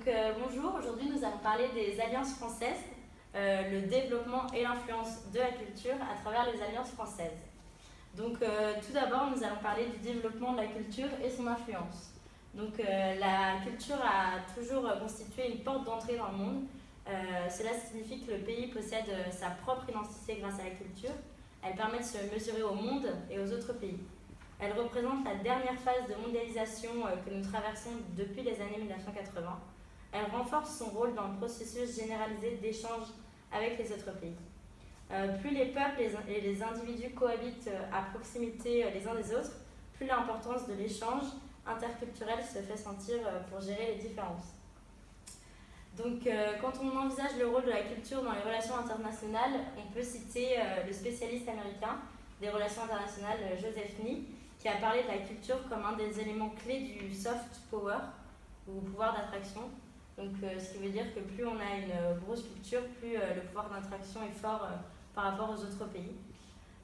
Bonjour, aujourd'hui nous allons parler des alliances françaises, le développement et l'influence de la culture à travers les alliances françaises. Tout d'abord nous allons parler du développement de la culture et son influence. La culture a toujours constitué une porte d'entrée dans le monde. Cela signifie que le pays possède sa propre identité grâce à la culture. Elle permet de se mesurer au monde et aux autres pays. Elle représente la dernière phase de mondialisation que nous traversons depuis les années 1980. Elle renforce son rôle dans le processus généralisé d'échange avec les autres pays. Plus les peuples et les individus cohabitent à proximité les uns des autres, plus l'importance de l'échange interculturel se fait sentir pour gérer les différences. Quand on envisage le rôle de la culture dans les relations internationales, on peut citer le spécialiste américain des relations internationales Joseph Nye, qui a parlé de la culture comme un des éléments clés du soft power, ou pouvoir d'attraction. Ce qui veut dire que plus on a une grosse culture, plus le pouvoir d'attraction est fort par rapport aux autres pays.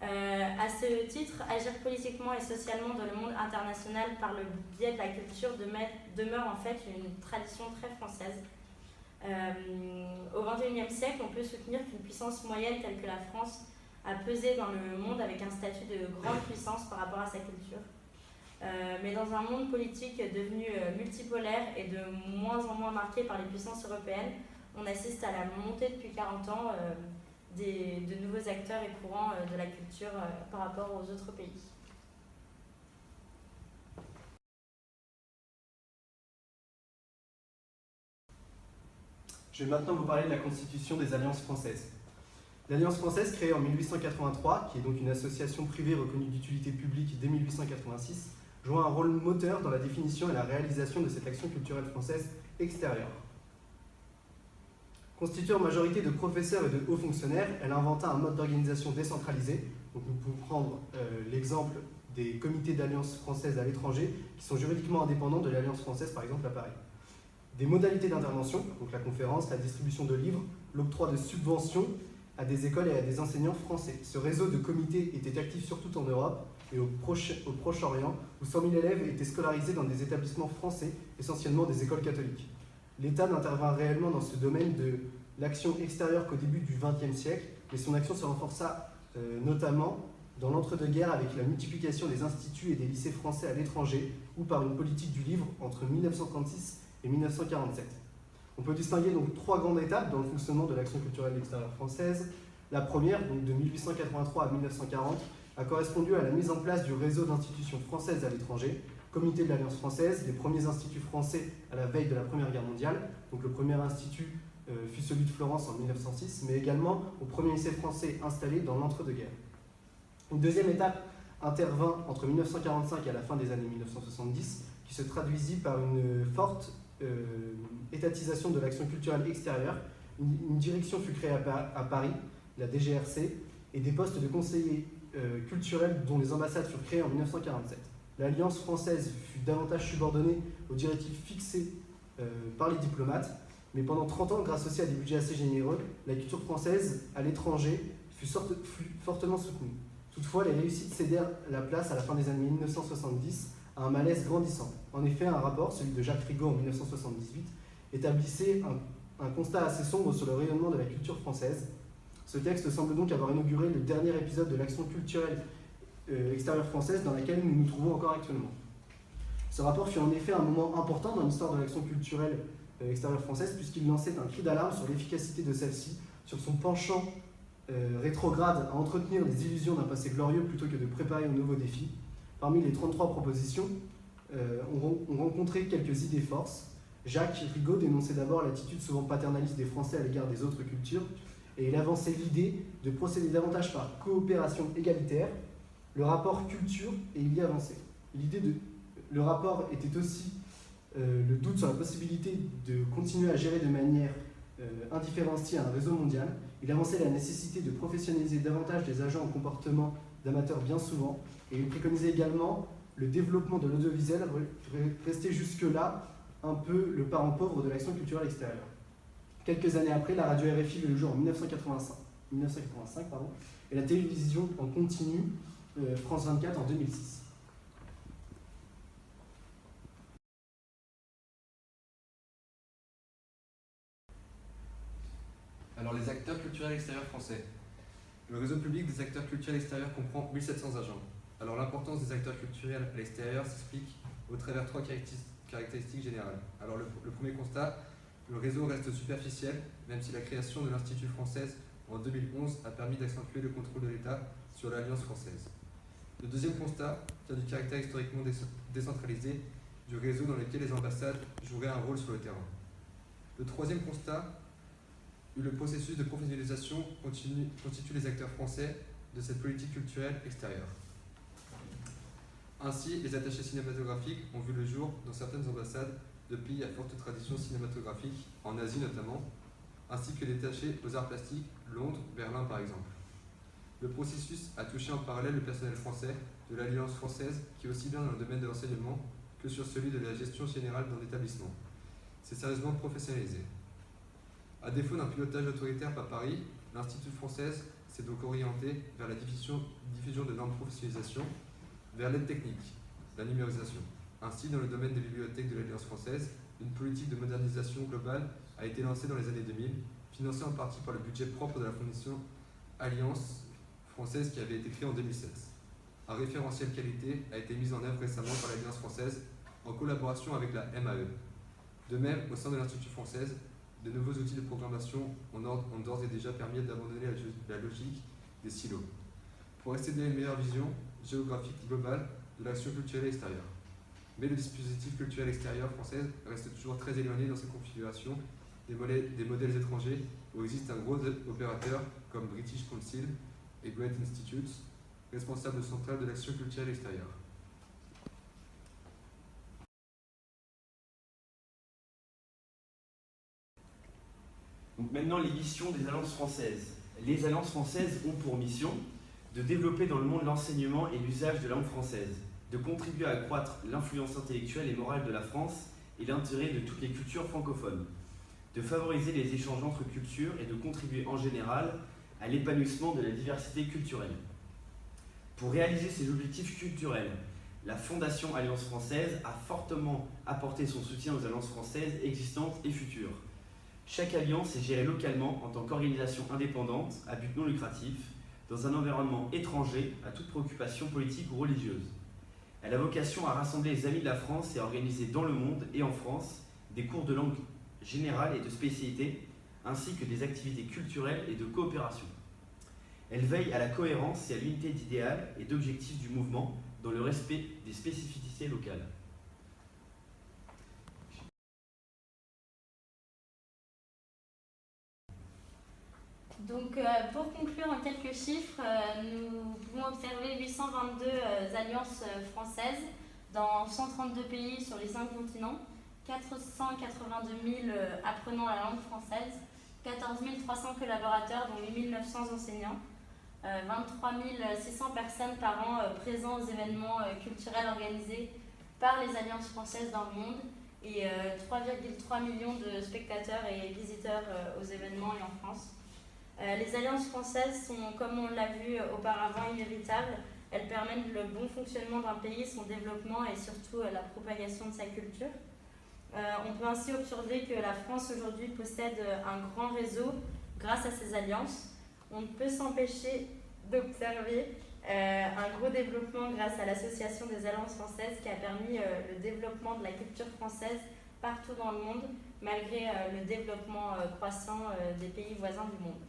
À ce titre, agir politiquement et socialement dans le monde international par le biais de la culture demeure en fait une tradition très française. Au XXIe siècle, on peut soutenir qu'une puissance moyenne telle que la France a pesé dans le monde avec un statut de grande puissance par rapport à sa culture. Mais dans un monde politique devenu multipolaire et de moins en moins marqué par les puissances européennes, on assiste à la montée depuis 40 ans de nouveaux acteurs et courants de la culture par rapport aux autres pays. Je vais maintenant vous parler de la constitution des Alliances françaises. L'Alliance française, créée en 1883, qui est donc une association privée reconnue d'utilité publique dès 1886, joue un rôle moteur dans la définition et la réalisation de cette action culturelle française extérieure. Constituée en majorité de professeurs et de hauts fonctionnaires, elle inventa un mode d'organisation décentralisé. Donc nous pouvons prendre l'exemple des comités d'alliance française à l'étranger, qui sont juridiquement indépendants de l'Alliance française, par exemple à Paris. Des modalités d'intervention, donc la conférence, la distribution de livres, l'octroi de subventions à des écoles et à des enseignants français. Ce réseau de comités était actif surtout en Europe et au Proche-Orient, où 100 000 élèves étaient scolarisés dans des établissements français, essentiellement des écoles catholiques. L'État n'intervint réellement dans ce domaine de l'action extérieure qu'au début du XXe siècle, mais son action se renforça notamment dans l'entre-deux-guerres avec la multiplication des instituts et des lycées français à l'étranger ou par une politique du livre entre 1936 et 1947. On peut distinguer donc trois grandes étapes dans le fonctionnement de l'action culturelle extérieure française. La première, donc de 1883 à 1940, a correspondu à la mise en place du réseau d'institutions françaises à l'étranger, Comité de l'Alliance française, les premiers instituts français à la veille de la Première Guerre mondiale. Donc le premier institut fut celui de Florence en 1906, mais également au premier lycée français installé dans l'entre-deux-guerres. Une deuxième étape intervint entre 1945 et à la fin des années 1970, qui se traduisit par une forte étatisation de l'action culturelle extérieure. Une direction fut créée à Paris, la DGRC, et des postes de conseillers culturels dont les ambassades furent créées en 1947. L'Alliance française fut davantage subordonnée aux directives fixées par les diplomates, mais pendant 30 ans, grâce aussi à des budgets assez généreux, la culture française à l'étranger fut fortement soutenue. Toutefois, les réussites cédèrent la place à la fin des années 1970 à un malaise grandissant. En effet, un rapport, celui de Jacques Rigaud en 1978, établissait un constat assez sombre sur le rayonnement de la culture française. Ce texte semble donc avoir inauguré le dernier épisode de l'action culturelle extérieure française dans laquelle nous nous trouvons encore actuellement. Ce rapport fut en effet un moment important dans l'histoire de l'action culturelle extérieure française, puisqu'il lançait un cri d'alarme sur l'efficacité de celle-ci, sur son penchant rétrograde à entretenir les illusions d'un passé glorieux plutôt que de préparer aux nouveaux défis. Parmi les 33 propositions, on rencontrait quelques idées forces. Jacques Rigaud dénonçait d'abord l'attitude souvent paternaliste des Français à l'égard des autres cultures, et il avançait l'idée de procéder davantage par coopération égalitaire. Le rapport culture, et il y avançait. Le rapport était aussi le doute sur la possibilité de continuer à gérer de manière indifférenciée un réseau mondial. Il avançait la nécessité de professionnaliser davantage des agents au comportement d'amateurs bien souvent, et il préconisait également le développement de l'audiovisuel, resté jusque-là un peu le parent pauvre de l'action culturelle extérieure. Quelques années après, la radio RFI vit le jour en 1985 et la télévision en continu, France 24 en 2006. Alors, les acteurs culturels extérieurs français. Le réseau public des acteurs culturels extérieurs comprend 1700 agents. Alors, l'importance des acteurs culturels à l'extérieur s'explique au travers de trois caractéristiques générales. Alors, le premier constat, le réseau reste superficiel, même si la création de l'Institut française en 2011 a permis d'accentuer le contrôle de l'État sur l'Alliance française. Le deuxième constat tient du caractère historiquement décentralisé du réseau dans lequel les ambassades joueraient un rôle sur le terrain. Le troisième constat, le processus de professionnalisation constitue les acteurs français de cette politique culturelle extérieure. Ainsi, les attachés cinématographiques ont vu le jour dans certaines ambassades de pays à forte tradition cinématographique, en Asie notamment, ainsi que les attachés aux arts plastiques, Londres, Berlin par exemple. Le processus a touché en parallèle le personnel français de l'Alliance française, qui est aussi bien dans le domaine de l'enseignement que sur celui de la gestion générale d'un établissement. C'est sérieusement professionnalisé. À défaut d'un pilotage autoritaire par Paris, l'Institut française s'est donc orienté vers la diffusion de normes de professionnalisation, vers l'aide technique, la numérisation. Ainsi, dans le domaine des bibliothèques de l'Alliance française, une politique de modernisation globale a été lancée dans les années 2000, financée en partie par le budget propre de la Fondation Alliance française qui avait été créée en 2007. Un référentiel qualité a été mis en œuvre récemment par l'Alliance française en collaboration avec la MAE. De même, au sein de l'Institut française, de nouveaux outils de programmation ont d'ores et déjà permis d'abandonner la logique des silos, pour accéder à une meilleure vision géographique globale de l'action culturelle extérieure. Mais le dispositif culturel extérieur français reste toujours très éloigné dans sa configuration des modèles étrangers où existe un gros opérateur comme British Council et Goethe Institute, responsable central de l'action culturelle extérieure. Donc maintenant, les missions des alliances françaises. Les alliances françaises ont pour mission de développer dans le monde l'enseignement et l'usage de la langue française, de contribuer à accroître l'influence intellectuelle et morale de la France et l'intérêt de toutes les cultures francophones, de favoriser les échanges entre cultures et de contribuer en général à l'épanouissement de la diversité culturelle. Pour réaliser ces objectifs culturels, la Fondation Alliance française a fortement apporté son soutien aux alliances françaises existantes et futures. Chaque alliance est gérée localement en tant qu'organisation indépendante à but non lucratif, dans un environnement étranger à toute préoccupation politique ou religieuse. Elle a vocation à rassembler les amis de la France et à organiser dans le monde et en France des cours de langue générale et de spécialité, ainsi que des activités culturelles et de coopération. Elle veille à la cohérence et à l'unité d'idéal et d'objectifs du mouvement dans le respect des spécificités locales. Donc, pour conclure en quelques chiffres, nous pouvons observer 822 alliances françaises dans 132 pays sur les 5 continents, 482 000 apprenants la langue française, 14 300 collaborateurs, dont 8 900 enseignants, 23 600 personnes par an présents aux événements culturels organisés par les alliances françaises dans le monde et 3,3 millions de spectateurs et visiteurs aux événements et en France. Les alliances françaises sont, comme on l'a vu auparavant, inévitables. Elles permettent le bon fonctionnement d'un pays, son développement et surtout la propagation de sa culture. On peut ainsi observer que la France aujourd'hui possède un grand réseau grâce à ces alliances. On ne peut s'empêcher d'observer un gros développement grâce à l'association des alliances françaises qui a permis le développement de la culture française partout dans le monde, malgré le développement croissant des pays voisins du monde.